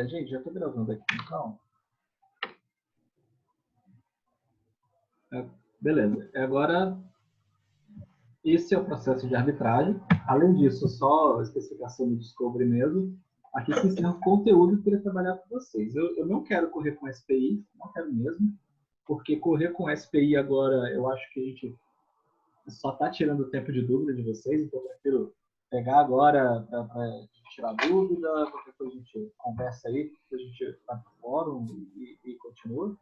Gente, já estou gravando aqui, então. Beleza. Agora, esse é o processo de arbitragem. Além disso, só a especificação do Discovery mesmo. Aqui se encerra o conteúdo que eu queria trabalhar com vocês. Eu não quero correr com SPI, não quero mesmo, porque correr com SPI agora, eu acho que a gente só está tirando o tempo de dúvida de vocês, então eu prefiro pegar agora para tirar dúvida, qualquer coisa a gente conversa aí, a gente vai para o fórum e continua.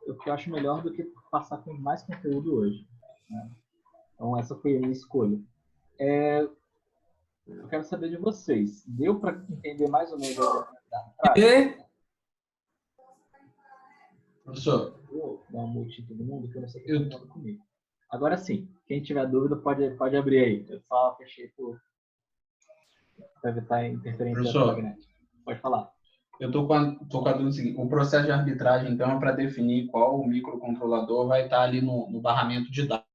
O que eu acho melhor do que passar com mais conteúdo hoje. Né? Então, essa foi a minha escolha. Eu quero saber de vocês. Deu para entender mais ou menos a arbitragem? Professor, Vou dar um mute em todo mundo, que eu não sei o que está falando comigo. Agora sim, quem tiver dúvida pode abrir aí. Eu só fechei para evitar interferência eletromagnética. Pode falar. Eu estou com a dúvida seguinte. O processo de arbitragem, então, é para definir qual microcontrolador vai estar ali no barramento de dados,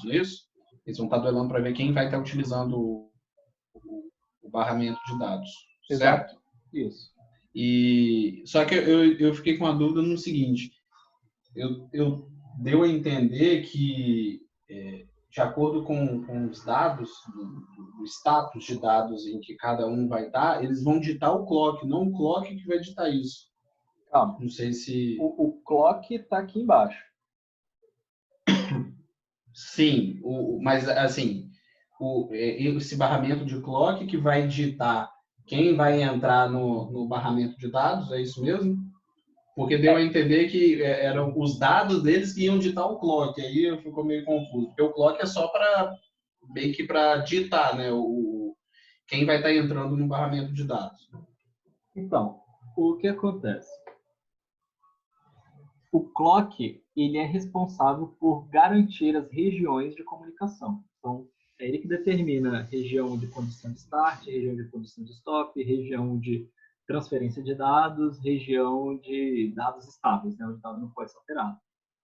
não é isso? Eles vão estar duelando para ver quem vai estar utilizando o barramento de dados, Exato. certo? Isso. Só que eu fiquei com uma dúvida no seguinte. Eu deu a entender que, de acordo com os dados, do status de dados em que cada um vai estar, eles vão ditar o clock, não o clock que vai ditar isso. Calma. Não sei se... O clock está aqui embaixo. Sim, mas assim, esse barramento de clock que vai ditar quem vai entrar no barramento de dados, é isso mesmo? Porque deu a entender que eram os dados deles que iam ditar o clock. Aí eu fico meio confuso. Porque o clock é só para meio que para ditar, né? Quem vai estar entrando no barramento de dados. Então, o que acontece? O clock ele é responsável por garantir as regiões de comunicação. Então, é ele que determina a região de condição de start, região de condição de stop, região de transferência de dados, região de dados estáveis, né, onde o dado não pode ser alterado.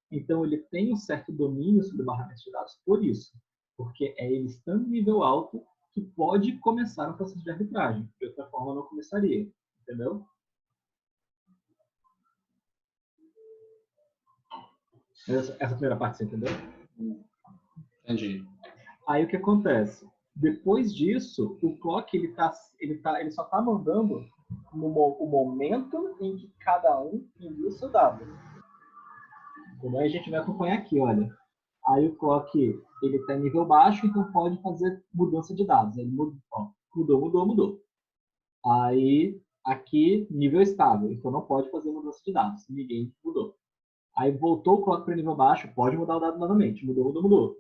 Então, ele tem um certo domínio sobre o barramento de dados por isso, porque é ele estando em nível alto que pode começar um processo de arbitragem. De outra forma, não começaria. Entendeu? Essa primeira parte você entendeu? Entendi. Aí o que acontece? Depois disso, o clock ele só está mandando o momento em que cada um envia o seu dado. Então, a gente vai acompanhar aqui, olha. Aí o clock ele está em nível baixo, então pode fazer mudança de dados. Ele mudou. Aí aqui nível estável, então não pode fazer mudança de dados. Ninguém mudou. Aí voltou o clock para nível baixo, pode mudar o dado novamente. Mudou.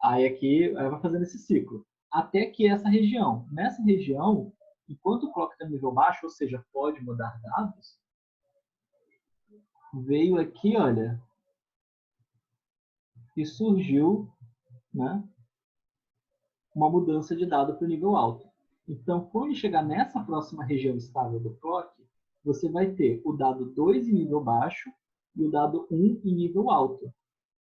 Aí aqui vai fazendo esse ciclo. Até que nessa região, enquanto o clock está no nível baixo, ou seja, pode mudar dados, veio aqui, olha, e surgiu, né, uma mudança de dado para o nível alto. Então, quando chegar nessa próxima região estável do clock, você vai ter o dado 2 em nível baixo e o dado 1 em nível alto.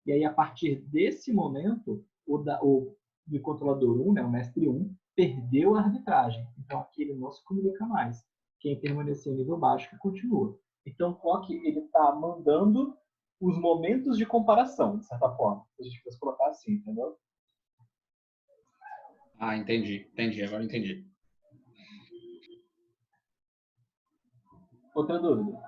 E aí, a partir desse momento, o controlador 1, né, o mestre 1, perdeu a arbitragem. Então, aqui ele não se comunica mais. Quem permanecer em nível baixo que continua. Então, o clock está mandando os momentos de comparação, de certa forma. Se a gente fosse colocar assim, entendeu? Ah, entendi. Agora entendi. Outra dúvida?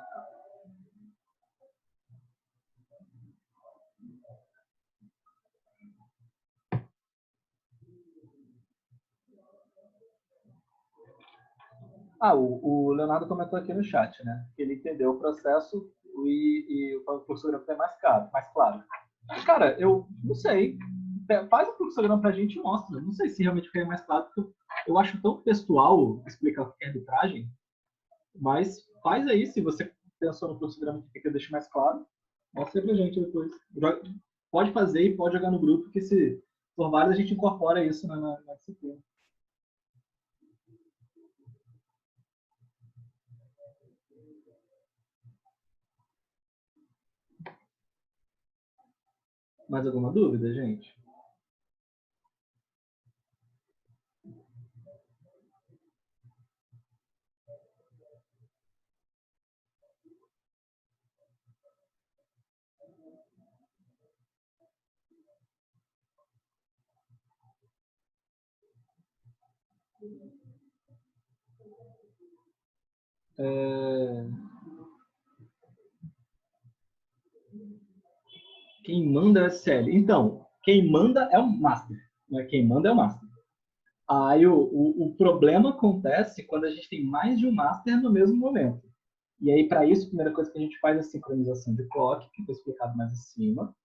O Leonardo comentou aqui no chat, né? Que ele entendeu o processo e o fluxograma é mais claro. Cara, eu não sei. Faz o fluxograma pra gente e mostra. Não sei se realmente ficaria mais claro, porque eu acho tão textual explicar o que é arbitragem, mas faz aí, se você pensou no fluxograma que fica, deixa mais claro, mostra aí pra gente depois. Pode fazer e pode jogar no grupo, que se for válido, a gente incorpora isso na disciplina. Mais alguma dúvida, gente? Quem manda é o SL. Então, quem manda é o master. Né? Quem manda é o master. Aí o problema acontece quando a gente tem mais de um master no mesmo momento. E aí, para isso, a primeira coisa que a gente faz é a sincronização de clock, que foi explicado mais acima.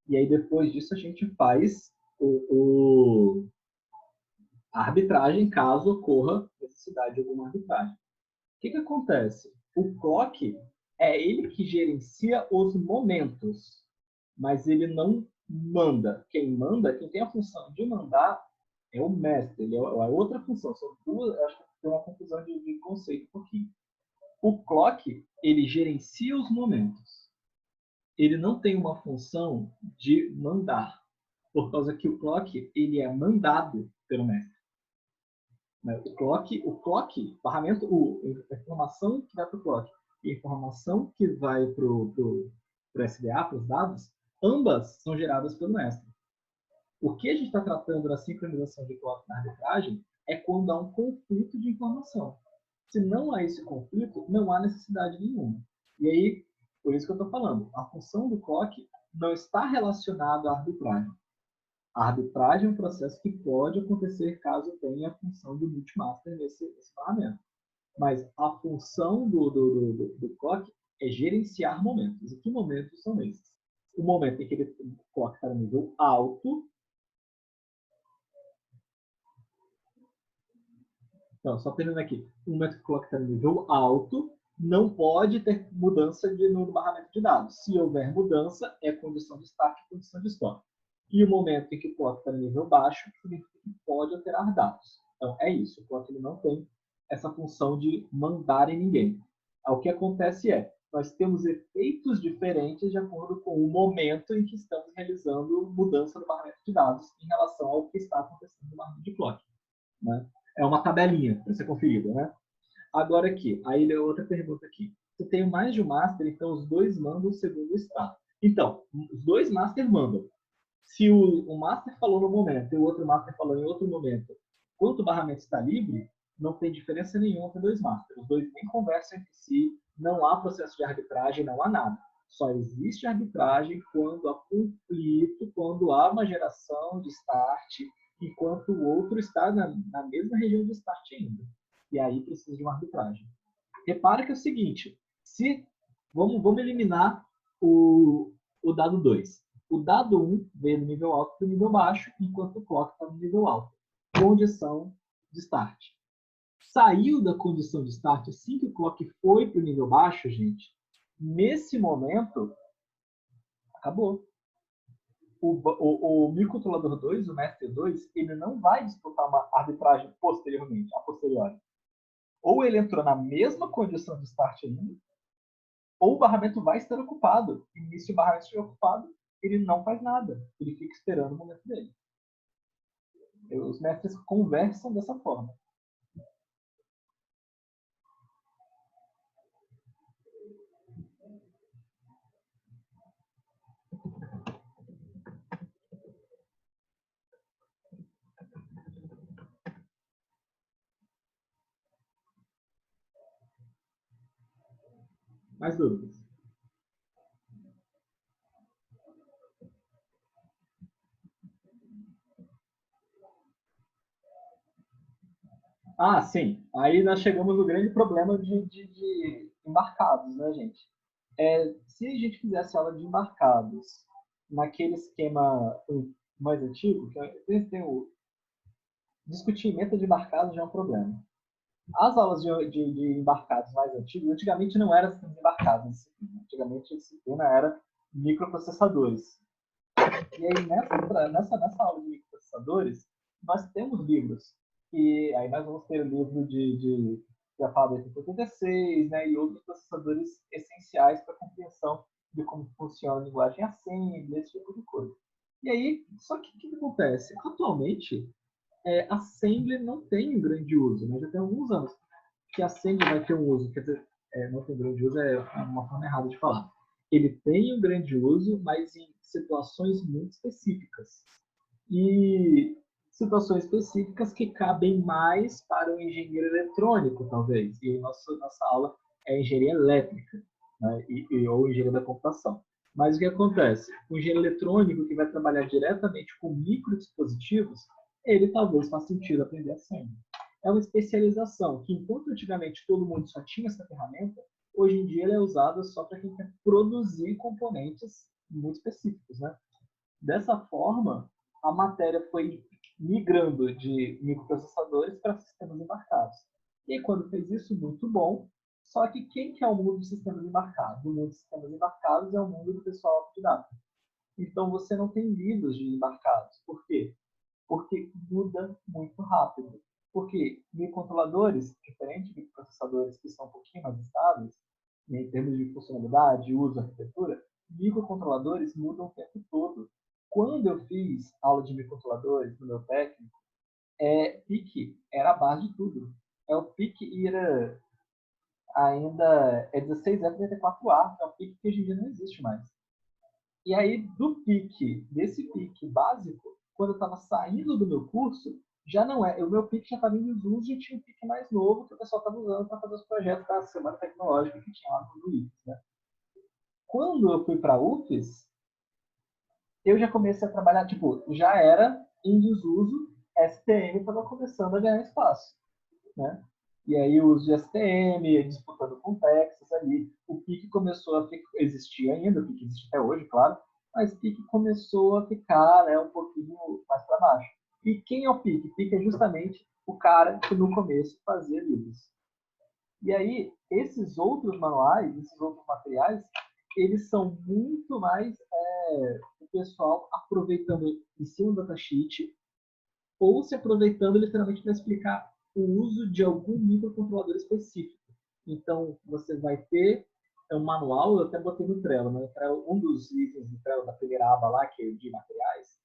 E aí, depois disso, a gente faz a arbitragem, caso ocorra necessidade de alguma arbitragem. O que acontece? O clock é ele que gerencia os momentos, mas ele não manda. Quem manda, quem tem a função de mandar, é o mestre. Ele é outra função. São duas, acho que tem uma confusão de conceito um pouquinho. O clock, ele gerencia os momentos. Ele não tem uma função de mandar, por causa que o clock, ele é mandado pelo mestre. O clock, barramento, a informação que vai para o clock e a informação que vai para o SDA, para os dados, ambas são geradas pelo mestre. O que a gente está tratando na sincronização de clock na arbitragem é quando há um conflito de informação. Se não há esse conflito, não há necessidade nenhuma. E aí, por isso que eu estou falando, a função do clock não está relacionada à arbitragem. A arbitragem é um processo que pode acontecer caso tenha a função do multimaster nesse barramento. Mas a função do clock é gerenciar momentos. E que momentos são esses? O momento em que o clock está no nível alto. Então, só terminando aqui. O momento que o clock está no nível alto, não pode ter mudança no barramento de dados. Se houver mudança, é condição de start e condição de stop. E o momento em que o clock está no nível baixo, significa que pode alterar dados. Então, é isso. O clock ele não tem essa função de mandar em ninguém. O que acontece é, nós temos efeitos diferentes de acordo com o momento em que estamos realizando mudança no barramento de dados em relação ao que está acontecendo no barramento de clock. Né? É uma tabelinha para ser conferida, né? Agora aqui, aí outra pergunta aqui. Se tem mais de um master, então os dois mandam segundo o estado. Então, os dois master mandam. Se o master falou no momento e o outro master falou em outro momento, enquanto o barramento está livre, não tem diferença nenhuma entre dois masters. Os dois nem conversam entre si, não há processo de arbitragem, não há nada. Só existe arbitragem quando há conflito, quando há uma geração de start, enquanto o outro está na mesma região de start ainda. E aí precisa de uma arbitragem. Repara que é o seguinte, vamos eliminar o dado 2. O dado 1 veio do nível alto para o nível baixo, enquanto o clock está no nível alto. Condição de start. Saiu da condição de start assim que o clock foi para o nível baixo, gente. Nesse momento, acabou. O microcontrolador 2, o Master 2, ele não vai disputar uma arbitragem posteriormente, a posteriori. Ou ele entrou na mesma condição de start ainda, ou o barramento vai estar ocupado. E se o barramento estiver ocupado, ele não faz nada. Ele fica esperando o momento dele. Os mestres conversam dessa forma. Mais dúvidas? Ah, sim. Aí nós chegamos no grande problema de embarcados, né, gente? Se a gente fizesse aula de embarcados naquele esquema mais antigo, que tem o discutimento de embarcados já é um problema. As aulas de embarcados mais antigos, antigamente não era assim, embarcados. Antigamente a disciplina era microprocessadores. E aí, nessa aula de microprocessadores, nós temos livros. E aí nós vamos ter o livro de alfabeto 86, né, e outros processadores essenciais para a compreensão de como funciona a linguagem assembly, esse tipo de coisa. E aí, só que o que acontece? Atualmente, assembly não tem um grande uso, né? Já tem alguns anos que assembly vai ter um uso, quer dizer, não tem um grande uso, é uma forma errada de falar. Ele tem um grande uso, mas em situações muito específicas. E situações específicas que cabem mais para o engenheiro eletrônico, talvez. E nossa aula é engenharia elétrica, né? Ou engenharia da computação. Mas o que acontece? O engenheiro eletrônico que vai trabalhar diretamente com microdispositivos, ele talvez faça sentido aprender assembly. É uma especialização que, enquanto antigamente todo mundo só tinha essa ferramenta, hoje em dia ela é usada só para quem quer produzir componentes muito específicos, né? Dessa forma, a matéria foi migrando de microprocessadores para sistemas embarcados. E aí, quando fez isso, muito bom. Só que quem que é o mundo dos sistemas embarcados? O mundo dos sistemas embarcados é o mundo do pessoal autodidata. Então, você não tem livros de embarcados. Por quê? Porque muda muito rápido. Porque microcontroladores, diferente de microprocessadores que são um pouquinho mais estáveis, em termos de funcionalidade, uso, arquitetura, microcontroladores mudam o tempo todo. Quando eu fiz aula de microcontroladores no meu técnico, PIC era a base de tudo. O PIC era ainda 16F34A, é um PIC que hoje em dia não existe mais. E aí, desse PIC básico, quando eu estava saindo do meu curso, já não é. O meu PIC já estava em desuso e tinha um PIC mais novo que o pessoal estava usando para fazer os projetos da Semana Tecnológica que tinha lá no UFES, né? Quando eu fui para a UFES, eu já comecei a trabalhar, já era em desuso, STM estava começando a ganhar espaço, né? E aí o uso de STM, disputando com Texas ali, o PIC começou a existir ainda, o PIC existe até hoje, claro, mas o PIC começou a ficar, né, um pouquinho mais para baixo. E quem é o PIC? O PIC é justamente o cara que no começo fazia livros. E aí, esses outros manuais, esses outros materiais, eles são muito mais o pessoal aproveitando em cima do datasheet ou se aproveitando literalmente para explicar o uso de algum microcontrolador específico. Então, você vai ter um manual, eu até botei no Trello, né? Um dos itens do Trello, da primeira aba lá, que é de materiais,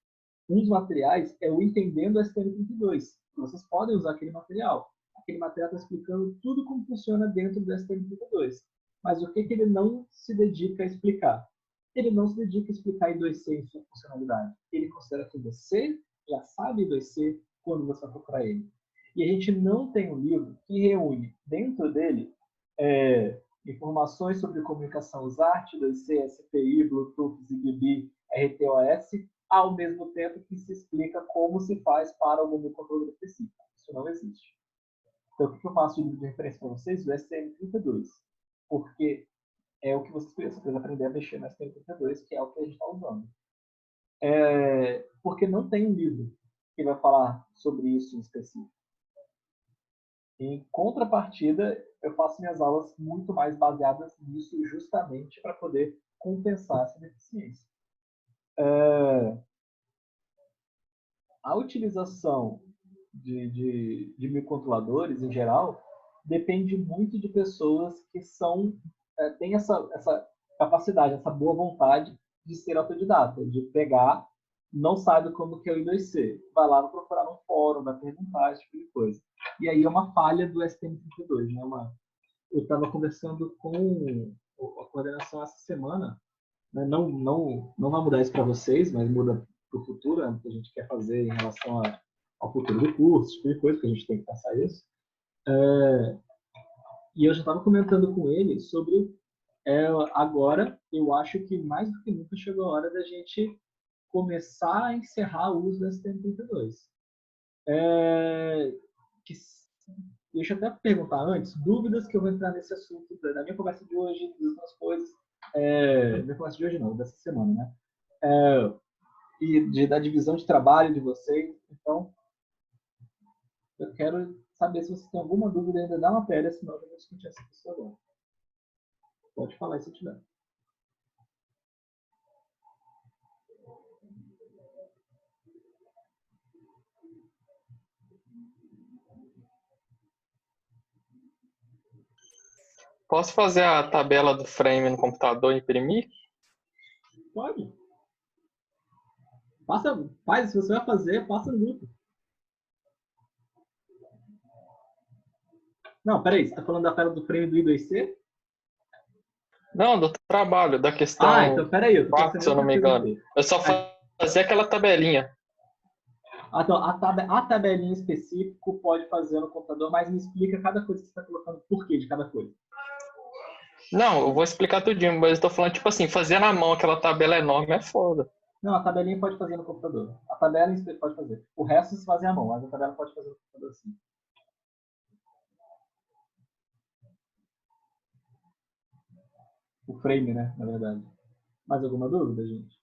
um dos materiais é o Entendendo o STM32. Vocês podem usar aquele material. Aquele material está explicando tudo como funciona dentro do STM32. Mas o que ele não se dedica a explicar? Ele não se dedica a explicar I2C em sua funcionalidade. Ele considera que você já sabe I2C quando você vai procurar ele. E a gente não tem um livro que reúne dentro dele informações sobre comunicação USART, I2C, SPI, Bluetooth, Zigbee, RTOS, ao mesmo tempo que se explica como se faz para algum microcontrolador específico. Isso não existe. Então, o que eu faço de livro de referência para vocês? O STM32. Porque é o que vocês precisam aprender a mexer no STM32, que é o que a gente está usando. Porque não tem um livro que vai falar sobre isso em específico. Em contrapartida, eu faço minhas aulas muito mais baseadas nisso, justamente para poder compensar essa deficiência. A utilização de microcontroladores, em geral, depende muito de pessoas que têm essa capacidade, essa boa vontade de ser autodidata, de pegar, não sabe como que é o I2C, vai lá procurar no fórum, vai perguntar, esse tipo de coisa. E aí é uma falha do STM32, né? Eu estava conversando com a coordenação essa semana, né? Não vai mudar isso para vocês, mas muda para o futuro, né? O que a gente quer fazer em relação ao futuro do curso, tipo de coisa que a gente tem que pensar isso. E eu já estava comentando com ele sobre agora, eu acho que mais do que nunca chegou a hora da gente começar a encerrar o uso do STM32. Deixa eu até perguntar antes, dúvidas que eu vou entrar nesse assunto da minha conversa de hoje, das outras coisas, minha conversa de hoje não, dessa semana, né? E da divisão de trabalho de vocês. Então, eu quero saber se vocês têm alguma dúvida ainda da matéria, senão eu vou discutir essa questão agora. Pode falar se tiver. Posso fazer a tabela do frame no computador e imprimir? Pode. Faz, se você vai fazer, passa no grupo. Não, peraí, você está falando da tela do frame do I2C? Não, do trabalho, da questão então peraí, eu tô 4, se eu não me engano. Eu só fazia aquela tabelinha. Então, a tabelinha específico pode fazer no computador, mas me explica cada coisa que você está colocando, por quê de cada coisa. Não, eu vou explicar tudinho, mas eu tô falando, tipo assim, fazer na mão aquela tabela enorme é foda. Não, a tabelinha pode fazer no computador. A tabela pode fazer. O resto se fazem à mão, mas a tabela pode fazer no computador sim. O frame, né, na verdade. Mais alguma dúvida, gente?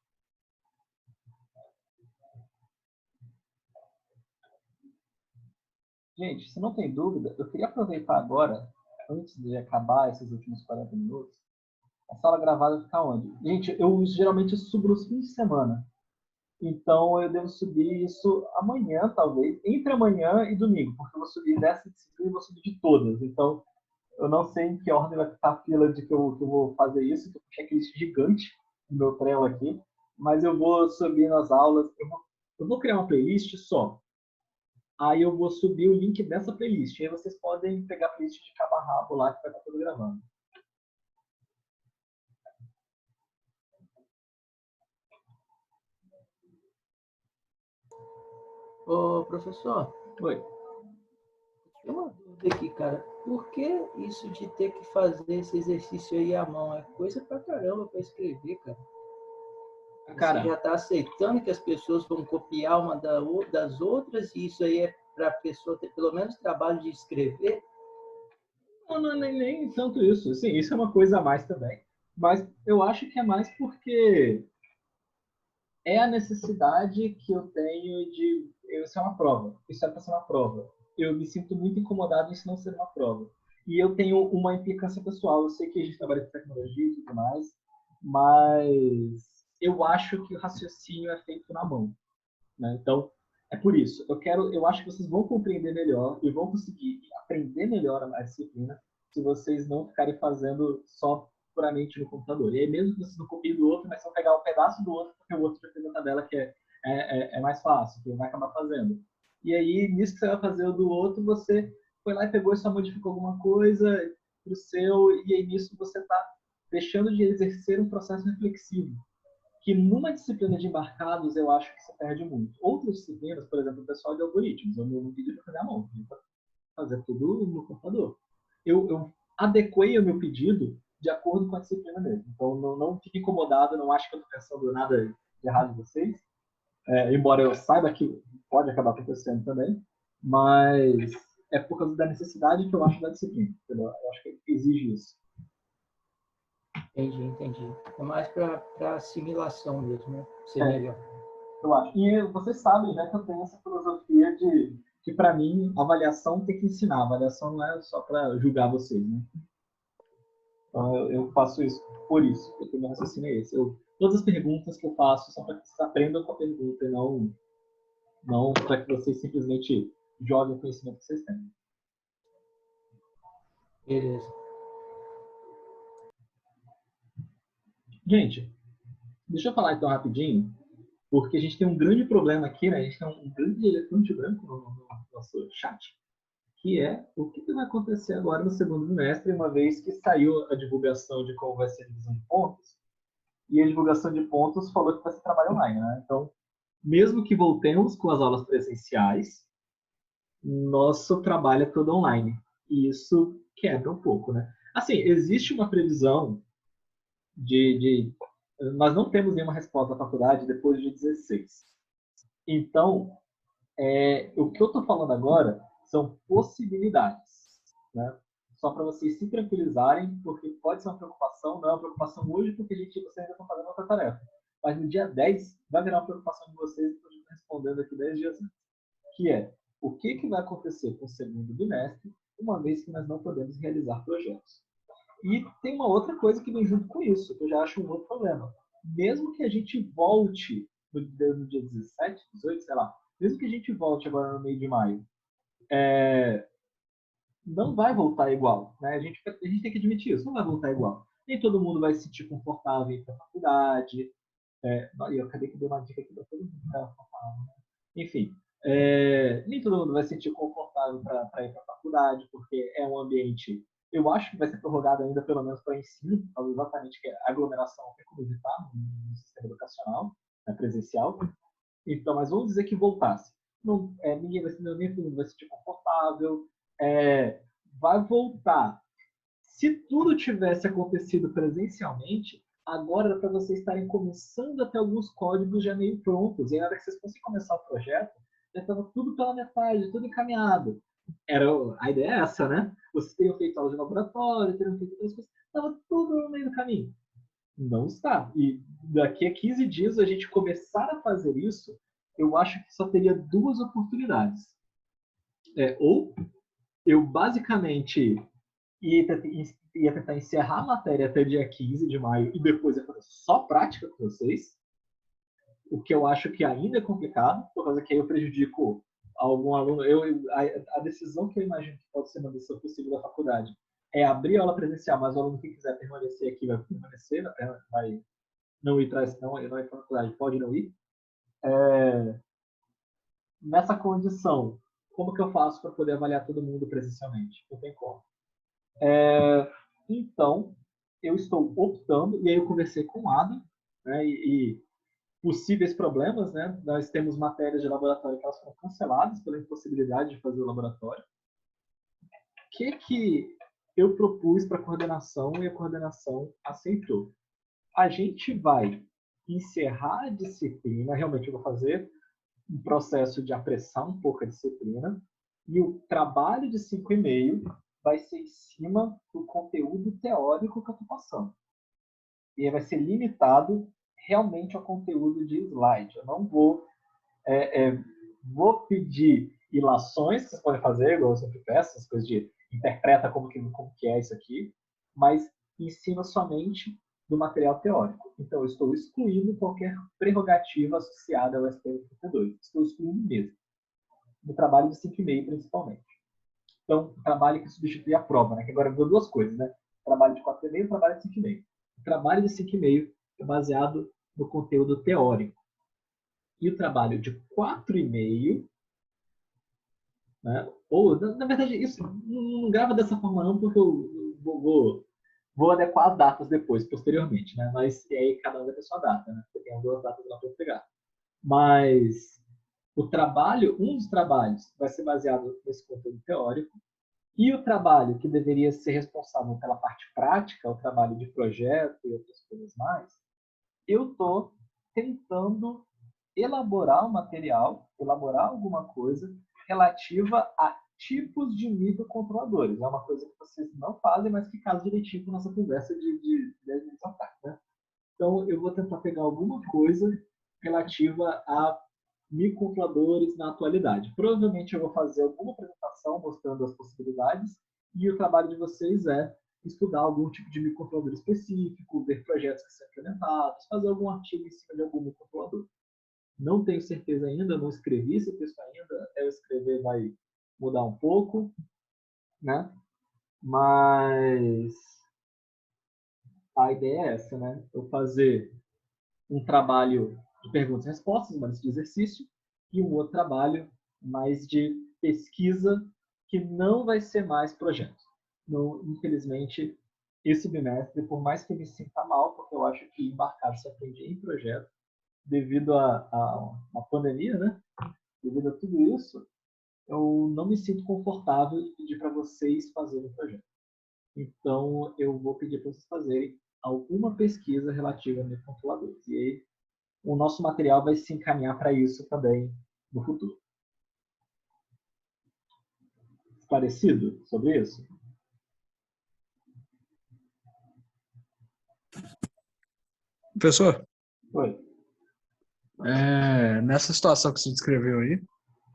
Gente, se não tem dúvida, eu queria aproveitar agora, antes de acabar esses últimos 40 minutos, a sala gravada fica onde? Gente, eu geralmente subo nos fins de semana. Então, eu devo subir isso amanhã, talvez, entre amanhã e domingo, porque eu vou subir dessa disciplina e vou subir de todas. Então, eu não sei em que ordem vai ficar a fila de que eu vou fazer isso, que eu tenho checklist gigante no meu Trello aqui, mas eu vou subir nas aulas, eu vou criar uma playlist só. Aí eu vou subir o link dessa playlist. Aí vocês podem pegar a playlist de cabo a rabo lá que vai estar tudo gravando. Ô, professor, Oi. tem uma dúvida aqui, cara. Por que isso de ter que fazer esse exercício aí à mão? É coisa pra caramba pra escrever, cara. Cara, Você já está aceitando que as pessoas vão copiar uma das outras e isso aí é para a pessoa ter pelo menos trabalho de escrever? não é nem tanto isso. Sim, isso é uma coisa a mais também. Mas eu acho que é mais porque é a necessidade que eu tenho de. Isso é uma prova. Isso é para ser uma prova. Eu me sinto muito incomodado em isso não ser uma prova. E eu tenho uma implicância pessoal. Eu sei que a gente trabalha com tecnologia e tudo mais, mas eu acho que o raciocínio é feito na mão. Né? Então, é por isso. Eu acho que vocês vão compreender melhor e vão conseguir aprender melhor a disciplina se vocês não ficarem fazendo só puramente no computador. E aí, mesmo que vocês não copiem do outro, mas vão pegar um pedaço do outro, porque o outro já fez a tabela que é mais fácil, que vai acabar fazendo. E aí, nisso que você vai fazer o do outro, você foi lá e pegou e só modificou alguma coisa para o seu, e aí nisso você está deixando de exercer um processo reflexivo que numa disciplina de embarcados eu acho que se perde muito. Outras disciplinas, por exemplo, o pessoal de algoritmos, eu não pedi para fazer à mão, pedi para fazer tudo no computador. Eu adequei o meu pedido de acordo com a disciplina mesmo. Então, não fique incomodado, não acho que eu estou pensando nada de errado em vocês, embora eu saiba que pode acabar acontecendo também, mas é por causa da necessidade que eu acho da disciplina. Entendeu? Eu acho que exige isso. Entendi. É mais para assimilação mesmo, né? Ser melhor. Eu acho. E vocês sabem, né, que eu tenho essa filosofia de que, para mim, avaliação tem que ensinar. Avaliação não é só para julgar vocês, né? Então, eu faço isso por isso. Eu tenho meu raciocínio é esse. Todas as perguntas que eu faço são para que vocês aprendam com a pergunta e não para que vocês simplesmente joguem o conhecimento que vocês têm. Beleza. Gente, deixa eu falar então rapidinho, porque a gente tem um grande problema aqui, né? A gente tem um grande elefante branco no nosso chat, que é o que vai acontecer agora no segundo semestre, uma vez que saiu a divulgação de como vai ser a divisão de pontos, e a divulgação de pontos falou que vai ser trabalho online, né? Então, mesmo que voltemos com as aulas presenciais, nosso trabalho é todo online. E isso quebra um pouco, né? Assim, existe uma previsão nós não temos nenhuma resposta da faculdade depois de 16. Então, o que eu estou falando agora são possibilidades, né? Só para vocês se tranquilizarem, porque pode ser uma preocupação, não é uma preocupação hoje, porque vocês ainda estão fazendo outra tarefa. Mas no dia 10 vai virar uma preocupação de vocês, que eu estou respondendo aqui 10 dias antes, que é o que vai acontecer com o segundo bimestre, uma vez que nós não podemos realizar projetos. E tem uma outra coisa que vem junto com isso, que eu já acho um outro problema. Mesmo que a gente volte no dia 17, 18, sei lá, mesmo que a gente volte agora no meio de maio, não vai voltar igual. Né? A gente tem que admitir isso, não vai voltar igual. Nem todo mundo vai se sentir confortável em ir para a faculdade. Eu acabei que dei uma dica aqui para todo mundo ficar confortável. Né? Enfim, nem todo mundo vai se sentir confortável para ir para a faculdade, porque é um ambiente. Eu acho que vai ser prorrogado ainda, pelo menos para ensino, exatamente que a aglomeração tem como evitar no sistema educacional, presencial. Então, mas vamos dizer que voltasse. não, ninguém vai se, nem todo mundo vai se sentir confortável, vai voltar. Se tudo tivesse acontecido presencialmente, agora era para vocês estarem começando a ter alguns códigos já meio prontos. E na hora que vocês fossem começar o projeto, já estava tudo pela metade, tudo encaminhado. A ideia é essa, né? Vocês teriam feito aula de laboratório, teriam feito outras coisas, estava tudo no meio do caminho. Não está. E daqui a 15 dias a gente começar a fazer isso, eu acho que só teria duas oportunidades. Ou eu basicamente ia tentar encerrar a matéria até dia 15 de maio e depois ia fazer só prática com vocês, o que eu acho que ainda é complicado, por causa que aí eu prejudico algum aluno. A decisão que eu imagino que pode ser uma decisão possível da faculdade é abrir a aula presencial, mas o aluno que quiser permanecer aqui vai permanecer, vai não ir para não ir para a faculdade, pode não ir. Nessa condição, como que eu faço para poder avaliar todo mundo presencialmente? Não tem como. Então, eu estou optando, e aí eu conversei com o Adam, né, e possíveis problemas, né? Nós temos matérias de laboratório que elas foram canceladas pela impossibilidade de fazer o laboratório. O que eu propus para a coordenação e a coordenação aceitou? A gente vai encerrar a disciplina, realmente eu vou fazer um processo de apressar um pouco a disciplina, e o trabalho de 5,5 vai ser em cima do conteúdo teórico que eu estou passando. E aí vai ser limitado realmente ao conteúdo de slide. Eu não vou pedir ilações que vocês podem fazer, igual eu sempre peço, essas coisas de interpreta como que é isso aqui, mas ensina somente do material teórico. Então, eu estou excluindo qualquer prerrogativa associada ao STM 32. Estou excluindo mesmo. No trabalho de 5,5, principalmente. Então, o trabalho que substitui a prova, né? Que agora virou duas coisas, né? Trabalho de 4,5 e trabalho de 5,5. O trabalho de 5,5 é baseado no conteúdo teórico. E o trabalho de 4,5, né? Ou, na verdade, isso não grava dessa forma não, porque eu vou adequar as datas depois, posteriormente, né? Mas e aí cada um vai ter sua data, né? Porque tem duas datas lá para eu pegar. Mas um dos trabalhos vai ser baseado nesse conteúdo teórico, e o trabalho que deveria ser responsável pela parte prática, o trabalho de projeto e outras coisas mais, eu estou tentando elaborar um material, elaborar alguma coisa relativa a tipos de microcontroladores. É uma coisa que vocês não fazem, mas que casa direitinho com a nossa conversa de 10 minutos atrás, né? Então, eu vou tentar pegar alguma coisa relativa a microcontroladores na atualidade. Provavelmente eu vou fazer alguma apresentação mostrando as possibilidades, e o trabalho de vocês é estudar algum tipo de microcontrolador específico, ver projetos que são implementados, fazer algum artigo em cima de algum microcontrolador. Não tenho certeza ainda, não escrevi esse texto ainda, eu escrever vai mudar um pouco, né? Mas a ideia é essa, né? Eu fazer um trabalho de perguntas e respostas, mais de exercício, e um outro trabalho mais de pesquisa, que não vai ser mais projeto. Não, infelizmente, esse bimestre, por mais que eu me sinta mal, porque eu acho que embarcar se aprende em projeto, devido a uma pandemia, né? Devido a tudo isso, eu não me sinto confortável de pedir para vocês fazerem o projeto. Então, eu vou pedir para vocês fazerem alguma pesquisa relativa a microcontroladores. E aí, o nosso material vai se encaminhar para isso também no futuro. Esclarecido sobre isso? Professor, Oi. nessa situação que você descreveu aí,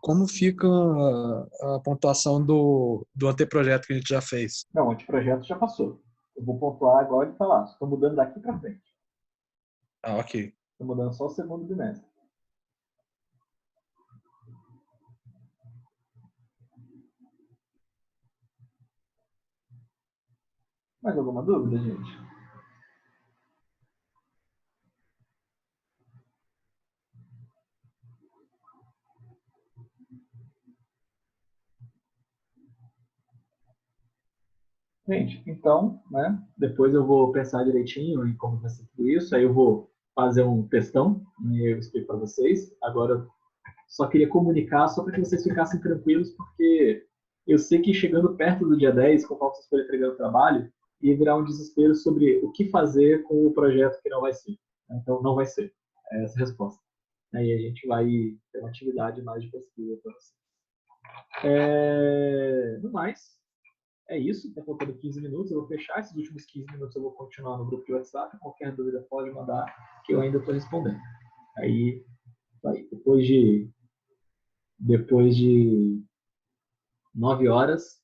como fica a pontuação do anteprojeto que a gente já fez? Não, o anteprojeto já passou. Eu vou pontuar agora e falar. Estou mudando daqui para frente. Ah, ok. Estou mudando só o segundo bimestre. Mais alguma dúvida, gente? Gente, então, né, depois eu vou pensar direitinho em como vai ser tudo isso, aí eu vou fazer um textão, e eu explico para vocês. Agora, Só queria comunicar só para que vocês ficassem tranquilos, porque eu sei que chegando perto do dia 10, conforme vocês forem entregando o trabalho, ia virar um desespero sobre o que fazer com o projeto que não vai ser. Então, não vai ser. É essa a resposta. Aí a gente vai ter uma atividade mais de pesquisa para você. No mais, é isso. Está faltando 15 minutos. Eu vou fechar. Esses últimos 15 minutos eu vou continuar no grupo de WhatsApp. Qualquer dúvida pode mandar, que eu ainda estou respondendo. Aí, depois de 9 horas,